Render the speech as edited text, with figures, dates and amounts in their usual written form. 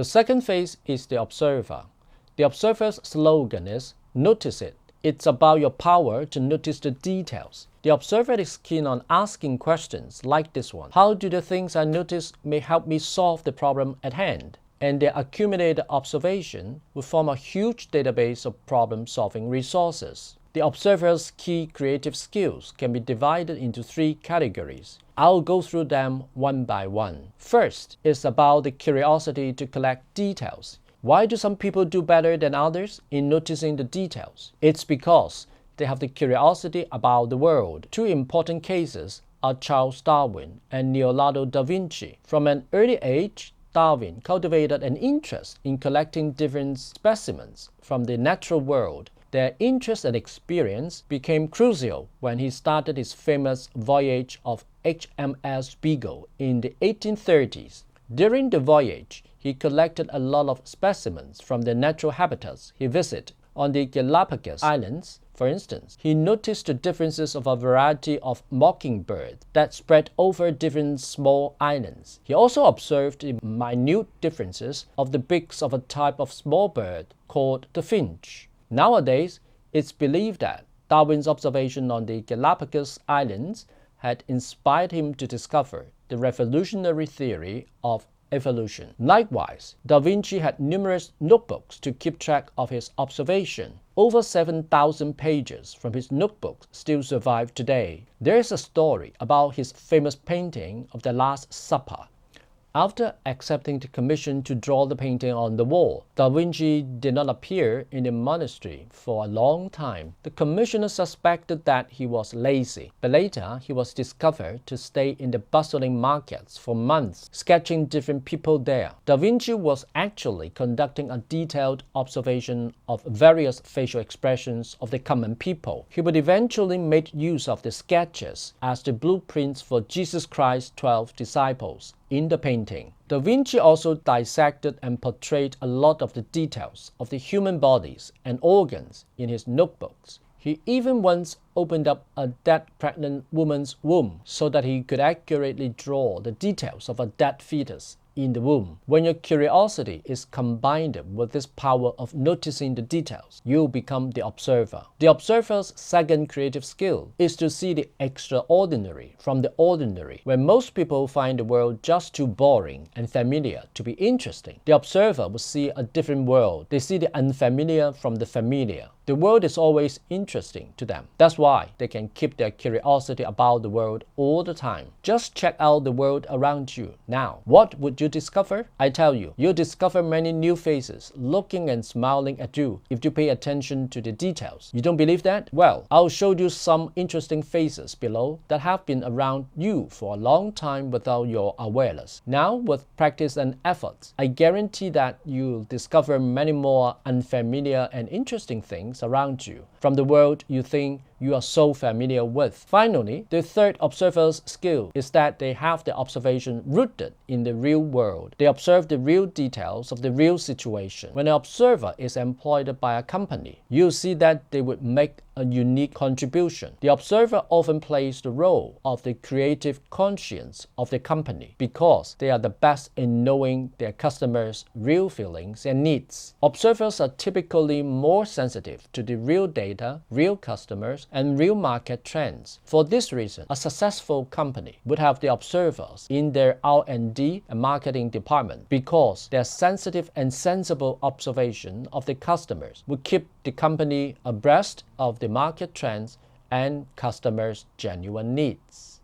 The second phase is the observer. The observer's slogan is, "Notice it." It's about your power to notice the details. The observer is keen on asking questions like this one. How do the things I notice may help me solve the problem at hand? And their accumulated observation will form a huge database of problem-solving resources. The observer's key creative skills can be divided into 3 categories. I'll go through them one by one. First is about the curiosity to collect details. Why do some people do better than others in noticing the details? It's because they have the curiosity about the world. 2 important cases are Charles Darwin and Leonardo da Vinci. From an early age, Darwin cultivated an interest in collecting different specimens from the natural world. Their interest and experience became crucial when he started his famous voyage of HMS Beagle in the 1830s. During the voyage, he collected a lot of specimens from the natural habitats he visited. On the Galapagos Islands, for instance, he noticed the differences of a variety of mockingbirds that spread over different small islands. He also observed the minute differences of the beaks of a type of small bird called the finch. Nowadays, it's believed that Darwin's observation on the Galapagos Islands had inspired him to discover the revolutionary theory of evolution. Likewise, Da Vinci had numerous notebooks to keep track of his observation. Over 7,000 pages from his notebooks still survive today. There is a story about his famous painting of the Last Supper. After accepting the commission to draw the painting on the wall, Da Vinci did not appear in the monastery for a long time. The commissioner suspected that he was lazy, but later he was discovered to stay in the bustling markets for months, sketching different people there. Da Vinci was actually conducting a detailed observation of various facial expressions of the common people. He would eventually make use of the sketches as the blueprints for Jesus Christ's 12 disciples in the painting. Da Vinci also dissected and portrayed a lot of the details of the human bodies and organs in his notebooks. He even once opened up a dead pregnant woman's womb so that he could accurately draw the details of a dead fetus in the womb. When your curiosity is combined with this power of noticing the details, you become the observer. The observer's second creative skill is to see the extraordinary from the ordinary. When most people find the world just too boring and familiar to be interesting, the observer will see a different world. They see the unfamiliar from the familiar. The world is always interesting to them. That's why they can keep their curiosity about the world all the time. Just check out the world around you now. What would you discover? I tell you, you'll discover many new faces looking and smiling at you if you pay attention to the details. You don't believe that? Well, I'll show you some interesting faces below that have been around you for a long time without your awareness. Now, with practice and efforts, I guarantee that you'll discover many more unfamiliar and interesting things around you from the world you think you are so familiar with. Finally, the third observer's skill is that they have the observation rooted in the real world. They observe the real details of the real situation. When an observer is employed by a company, you'll see that they would make a unique contribution. The observer often plays the role of the creative conscience of the company because they are the best in knowing their customers' real feelings and needs. Observers are typically more sensitive to the real data, real customers, and real market trends. For this reason, a successful company would have the observers in their R&D and marketing department because their sensitive and sensible observation of the customers would keep the company abreast of the market trends and customers' genuine needs.